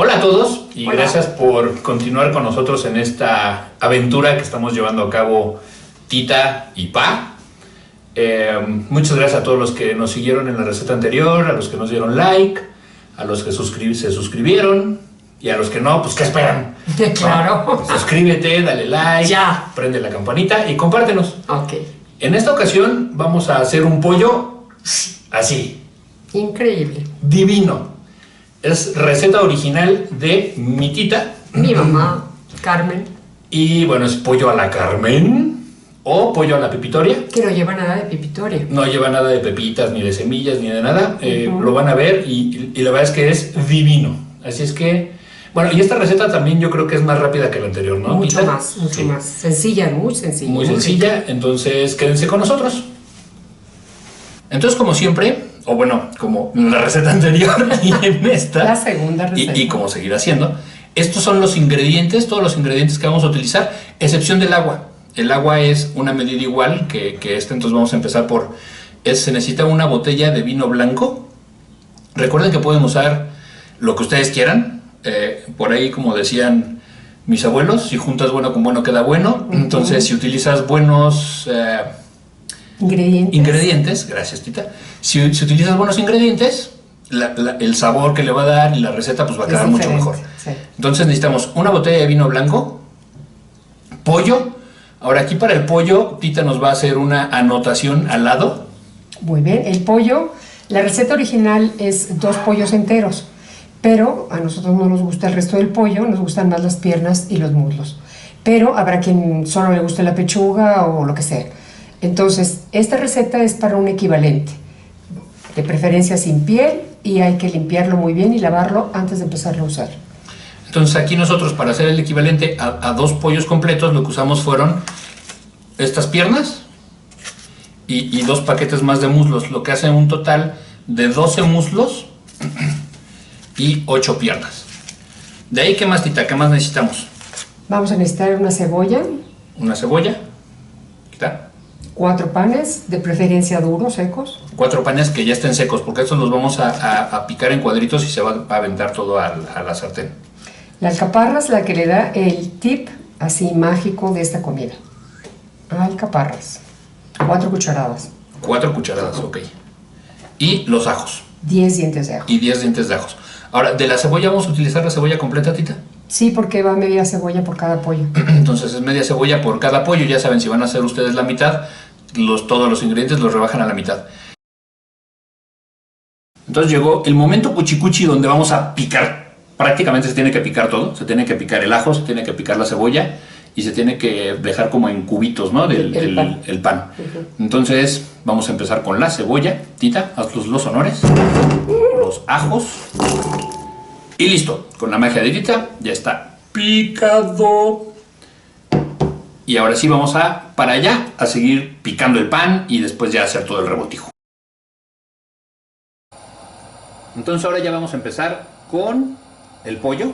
Hola a todos y Hola. gracias por continuar con nosotros en esta aventura que estamos llevando a cabo Tita y Pa. Muchas gracias a todos los que nos siguieron en la receta anterior, a los que nos dieron like, a los que se suscribieron y a los que no, pues ¿qué esperan? Claro. ¿No? Suscríbete, dale like, Ya. prende la campanita y compártenos. Ok. En esta ocasión vamos a hacer un pollo así, Increíble. divino. Es receta original de mi tita. Mi mamá, Carmen, Y bueno, es pollo a la Carmen o pollo a la pepitoria. que no lleva nada de pipitoria. No lleva nada de pepitas, ni de semillas, ni de nada. Lo van a ver y la verdad es que es divino. Así es que, bueno, y esta receta también yo creo que es más rápida que la anterior, ¿no? Mucho Tita? más, mucho Sí. más. Sencilla, muy sencilla. Muy sencilla, entonces quédense con nosotros. Entonces, como siempre, o bueno, como en la receta anterior y en esta, La segunda receta. y como seguir haciendo, estos son los ingredientes, todos los ingredientes que vamos a utilizar, excepción del agua. El agua es una medida igual que esta, entonces vamos a empezar por, se necesita una botella de vino blanco. Recuerden que pueden usar lo que ustedes quieran, por ahí como decían mis abuelos, si juntas bueno con bueno queda bueno, entonces si utilizas buenos... Ingredientes. Gracias Tita. Si utilizas buenos ingredientes, el sabor que le va a dar y la receta pues va a Es quedar mucho diferente, mejor. sí. Entonces necesitamos una botella de vino blanco, pollo. Ahora aquí para el pollo, Tita nos va a hacer una anotación al lado. Muy bien. El pollo, la receta original es 2 pollos enteros, pero a nosotros no nos gusta el resto del pollo, nos gustan más las piernas y los muslos. Pero habrá quien solo le guste la pechuga o lo que sea. Entonces, esta receta es para un equivalente, de preferencia sin piel, y hay que limpiarlo muy bien y lavarlo antes de empezarlo a usar. Entonces aquí nosotros para hacer el equivalente a 2 pollos completos lo que usamos fueron estas piernas y 2 paquetes más de muslos, lo que hace un total de 12 muslos y 8 piernas. De ahí, ¿qué más, Tita? ¿Qué más necesitamos? Vamos a necesitar una cebolla, Una cebolla, ¿está? 4 panes, de preferencia duros, secos, 4 panes que ya estén secos, porque estos los vamos a picar en cuadritos y se va a aventar todo a la sartén. la alcaparra es la que le da el tip así mágico de esta comida. Alcaparras, 4 cucharadas, 4 cucharadas, ok. Y los ajos, 10 dientes de ajo. y 10 dientes de ajos. Ahora, de la cebolla vamos a utilizar la cebolla completa, Tita. Sí, porque va media cebolla por cada pollo. Entonces es media cebolla por cada pollo, ya saben, si van a hacer ustedes la mitad, todos los ingredientes los rebajan a la mitad. Entonces llegó el momento cuchicuchi donde vamos a picar. Prácticamente se tiene que picar todo, se tiene que picar el ajo, se tiene que picar la cebolla y se tiene que dejar como en cubitos, ¿no? El pan. Entonces vamos a empezar con la cebolla. Tita, haz los honores. Los ajos. Y listo, con la magia de Tita ya está picado. Y ahora sí vamos para allá, a seguir picando el pan y después ya hacer todo el revoltijo. Entonces ahora ya vamos a empezar con el pollo.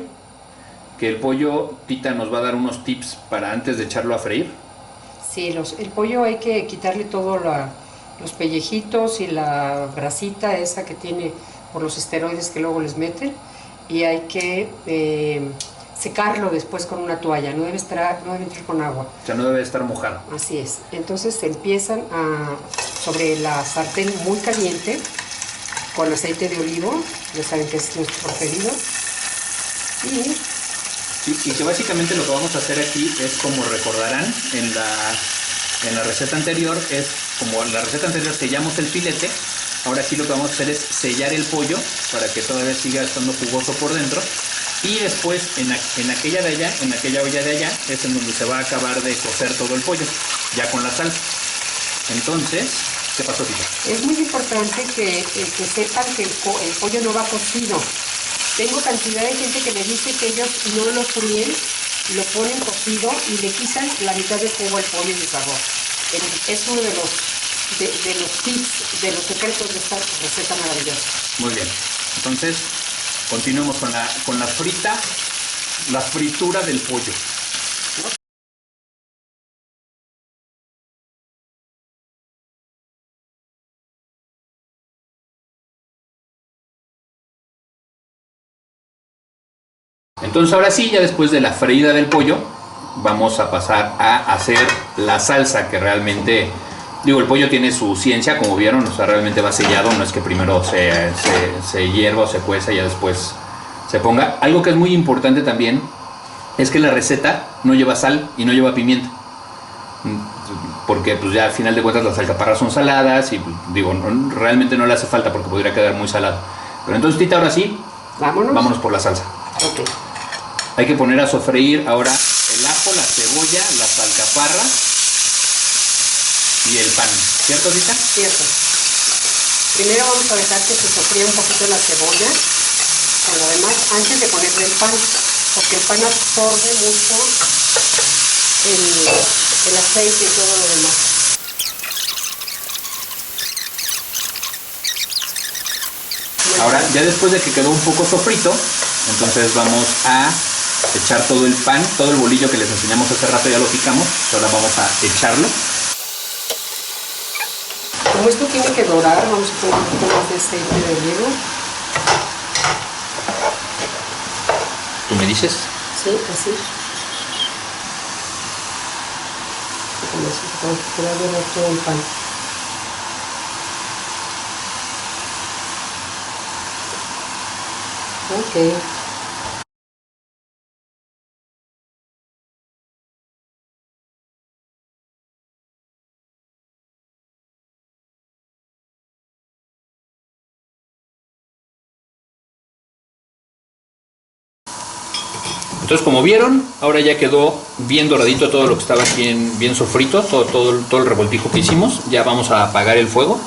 Que el pollo, Tita nos va a dar unos tips para antes de echarlo a freír. Sí, el pollo hay que quitarle todos los pellejitos y la grasita esa que tiene por los esteroides que luego les meten. Y hay que secarlo después con una toalla, no debe entrar con agua. O sea, no debe estar mojado. Así es. Entonces se empiezan sobre la sartén muy caliente, con aceite de olivo, ya saben que es nuestro preferido. Y que básicamente lo que vamos a hacer aquí es, como recordarán en la receta anterior, es como en la receta anterior sellamos el filete. Ahora aquí lo que vamos a hacer es sellar el pollo para que todavía siga estando jugoso por dentro. Y después en aquella de allá, en aquella olla de allá, es en donde se va a acabar de cocer todo el pollo, ya con la sal. Entonces, ¿qué pasó, Tita? Es muy importante que sepan que el pollo no va cocido. Tengo cantidad de gente que me dice que ellos no lo fríen, lo ponen cocido y le quitan la mitad de jugo al pollo y de sabor. Es uno de los tips, de los secretos de esta receta maravillosa. Muy bien. Entonces, continuemos con la fritura del pollo. Entonces ahora sí, ya después de la freída del pollo, vamos a pasar a hacer la salsa, que realmente, digo, el pollo tiene su ciencia, como vieron, o sea, realmente va sellado, no es que primero se hierva o se cueza y ya después se ponga. Algo que es muy importante también es que la receta no lleva sal y no lleva pimienta, porque pues ya al final de cuentas las alcaparras son saladas y digo, realmente no le hace falta porque podría quedar muy salado. Pero entonces, Tita, ahora sí, vámonos por la salsa. Ok. Hay que poner a sofreír ahora el ajo, la cebolla, las alcaparras y el pan. ¿Cierto, Tita? Cierto. Primero vamos a dejar que se sofría un poquito la cebolla con lo demás antes de ponerle el pan, porque el pan absorbe mucho el aceite y todo lo demás. Ahora, ya después de que quedó un poco sofrito, entonces vamos a echar todo el pan, todo el bolillo que les enseñamos hace rato, ya lo picamos, ahora vamos a echarlo. Como esto tiene que dorar, vamos a poner un poquito más de aceite de oliva. ¿Tú me dices? Sí, así. Con eso, para que dorar todo el pan. Ok. Entonces, como vieron, ahora ya quedó bien doradito todo lo que estaba aquí bien sofrito, todo el revoltijo que hicimos. Ya vamos a apagar el fuego.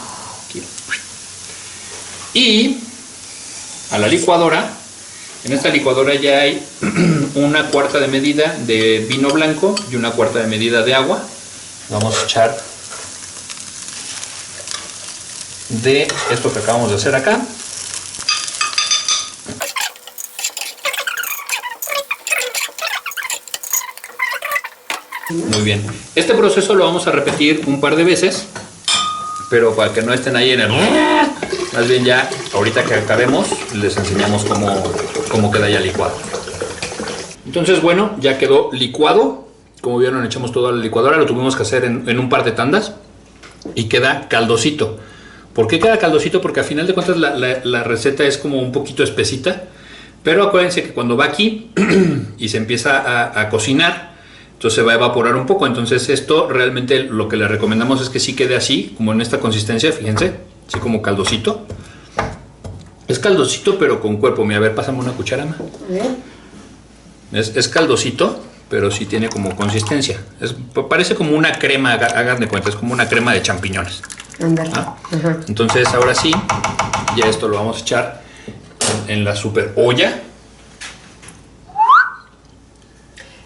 Y a la licuadora, en esta licuadora ya hay una cuarta de medida de vino blanco y una cuarta de medida de agua. Vamos a echar de esto que acabamos de hacer acá. Muy bien. Este proceso lo vamos a repetir un par de veces, pero para que no estén ahí en el... Más bien ya, ahorita que acabemos, les enseñamos cómo queda ya licuado. Entonces, bueno, ya quedó licuado. Como vieron, echamos todo a la licuadora. Lo tuvimos que hacer en un par de tandas y queda caldosito. ¿Por qué queda caldosito? Porque al final de cuentas la receta es como un poquito espesita. Pero acuérdense que cuando va aquí y se empieza a cocinar, entonces se va a evaporar un poco. Entonces esto realmente lo que le recomendamos es que sí quede así, como en esta consistencia, fíjense, así como caldosito. Es caldosito pero con cuerpo. Mira, a ver, pásame una cuchara. Es caldosito, pero sí tiene como consistencia. Parece como una crema, hagan de cuenta, es como una crema de champiñones. ¿Ah? Entonces ahora sí, ya esto lo vamos a echar en la super olla.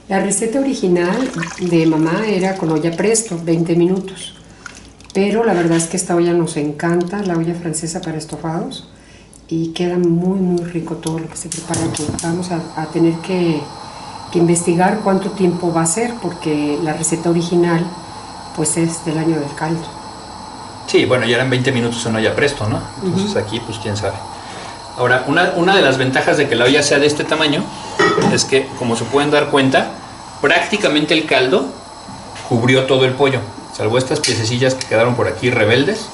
La receta original de mamá era con olla presto, 20 minutos. Pero la verdad es que esta olla nos encanta, la olla francesa para estofados. Y queda muy, muy rico todo lo que se prepara aquí. Vamos a tener que investigar cuánto tiempo va a ser, porque la receta original pues es del año del caldo. Sí, bueno, ya eran 20 minutos en olla presto, ¿no? Entonces aquí, pues quién sabe. Ahora, una de las ventajas de que la olla sea de este tamaño es que, como se pueden dar cuenta, prácticamente el caldo cubrió todo el pollo, salvo estas piececillas que quedaron por aquí rebeldes,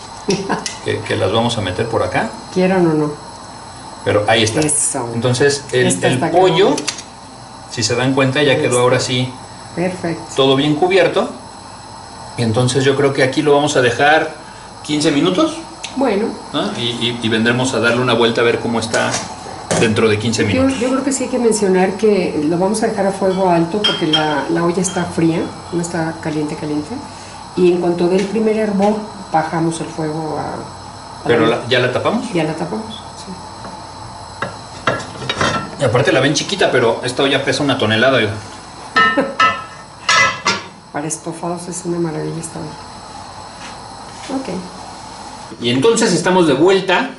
que las vamos a meter por acá. Quieran o no. Pero ahí está. Eso. Entonces, el pollo, si se dan cuenta, ya quedó ahora sí. Perfecto. Todo bien cubierto. Y entonces yo creo que aquí lo vamos a dejar 15 minutos. Bueno. ¿No? Y vendremos a darle una vuelta a ver cómo está dentro de 15 minutos. Yo creo que sí hay que mencionar que lo vamos a dejar a fuego alto porque la olla está fría, no está caliente. Y en cuanto dé el primer hervor, bajamos el fuego a... ¿Pero ya la tapamos? Ya la tapamos, sí. Y aparte la ven chiquita, pero esta olla pesa 1 tonelada. Para estofados es una maravilla esta olla. Ok. Y entonces estamos de vuelta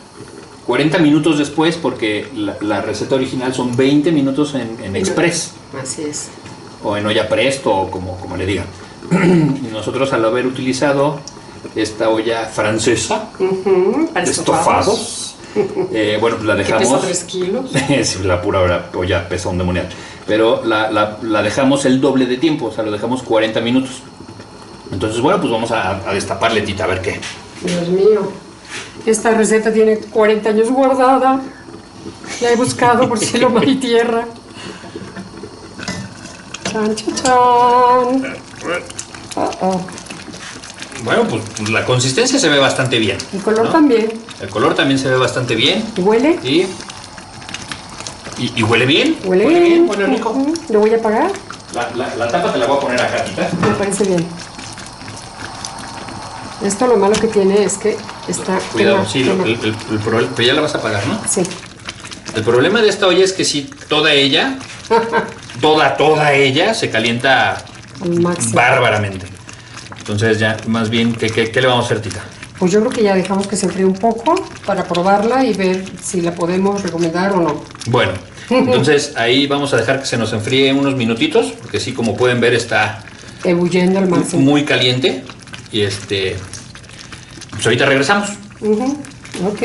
40 minutos después, porque la receta original son 20 minutos en express. Así es. O en olla presto, o como le digan. Y nosotros, al haber utilizado esta olla francesa, Para estofados, Bueno, pues la dejamos. ¿Que pesa 3 kilos? Es la pura olla pesa un demonial. Pero la dejamos el doble de tiempo, o sea, lo dejamos 40 minutos. Entonces, bueno, pues vamos a destaparle, Tita, a ver qué. Dios mío, esta receta tiene 40 años guardada. La he buscado por cielo, mar y tierra. Chan, chan, chan. Bueno, pues la consistencia se ve bastante bien. El color, ¿no? También. El color también se ve bastante bien. ¿Y huele? Y huele bien. Huele bien. Huele rico. ¿Lo voy a apagar? La tapa te la voy a poner acá, Tita. Me parece bien. Esto lo malo que tiene es que está... Cuidado, sí, el problema... Pero ya la vas a apagar, ¿no? Sí. El problema de esta olla es que sí, toda ella, toda ella se calienta bárbaramente. Entonces ya, más bien, ¿qué le vamos a hacer, Tita? Pues yo creo que ya dejamos que se enfríe un poco para probarla y ver si la podemos recomendar o no. Bueno, entonces ahí vamos a dejar que se nos enfríe unos minutitos, porque sí, como pueden ver, está ebulliendo al máximo. Muy caliente. Y pues ahorita regresamos. Ok.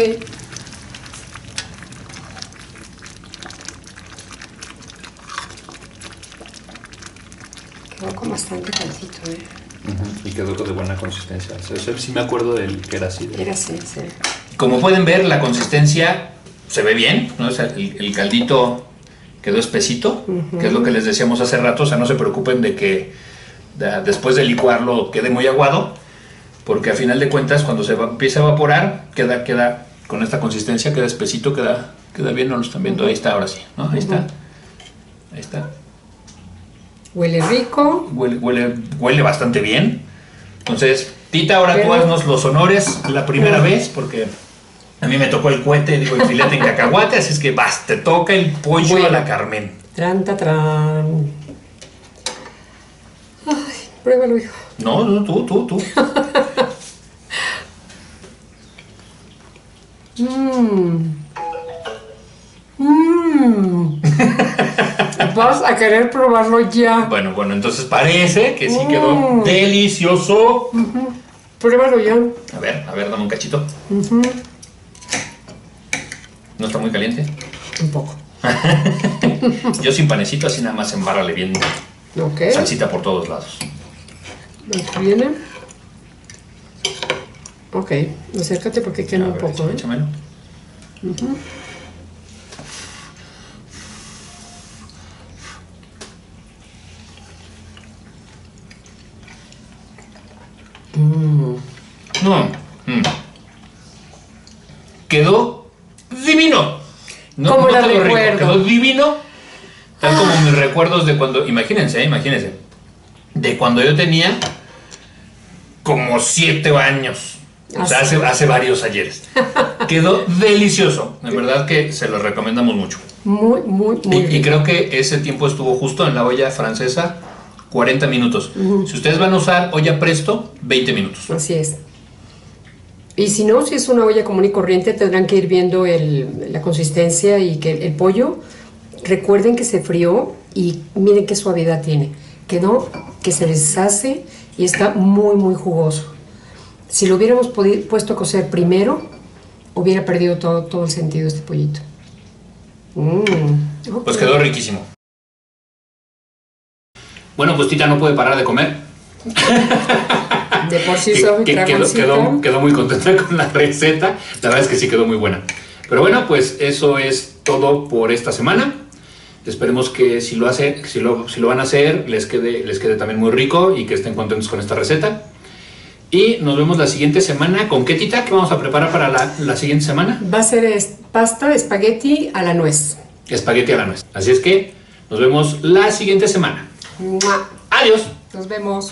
Quedó con bastante caldito, Y quedó de buena consistencia. Sí me acuerdo del que era así. Era así, sí. Como pueden ver, la consistencia se ve bien, ¿no? O sea, el caldito quedó espesito, que es lo que les decíamos hace rato. O sea, no se preocupen de que después de licuarlo quede muy aguado, porque a final de cuentas, cuando se empieza a evaporar, queda con esta consistencia, queda espesito, queda bien. No lo están viendo, ahí está, ahora sí, ¿no? Ahí está. Huele rico. Huele bastante bien. Entonces, Tita, ahora tú haznos los honores la primera vez, porque a mí me tocó el cohete, digo, el filete en cacahuate, así es que vas, te toca el pollo a la Carmen. Tran. Ay, pruébalo, hijo. No, tú. Vas a querer probarlo ya. Bueno, entonces parece que sí quedó delicioso. Pruébalo ya. A ver, dame un cachito. ¿No está muy caliente? Un poco. Yo sin panecito, así nada más embárrale bien. Ok. Salsita por todos lados. Aquí viene. Ok, acércate porque quema un poco. Échamelo. Quedó divino. Como la recuerdo. Quedó divino. Tal como mis recuerdos de cuando... Imagínense. De cuando yo tenía como 7 años. O sea, hace varios ayeres. Quedó delicioso. De verdad que se lo recomendamos mucho. Muy y creo que ese tiempo estuvo justo en la olla francesa, 40 minutos. Si ustedes van a usar olla Presto, 20 minutos. Así es. Y si no, si es una olla común y corriente, tendrán que ir viendo la consistencia y que el pollo, recuerden que se frió y miren qué suavidad tiene. Quedó que se deshace y está muy jugoso. Si lo hubiéramos puesto a cocer primero, hubiera perdido todo el sentido este pollito. Okay. Pues quedó riquísimo. Bueno, pues Tita no puede parar de comer. De por sí soy quedó muy contenta con la receta. La verdad es que sí quedó muy buena. Pero bueno, pues eso es todo por esta semana. Esperemos que si lo van a hacer, les quede también muy rico y que estén contentos con esta receta. Y nos vemos la siguiente semana. ¿Con qué, Tita? ¿Qué vamos a preparar para la siguiente semana? Va a ser pasta, espagueti a la nuez. Espagueti a la nuez. Así es que nos vemos la siguiente semana. ¡Mua! Adiós. Nos vemos.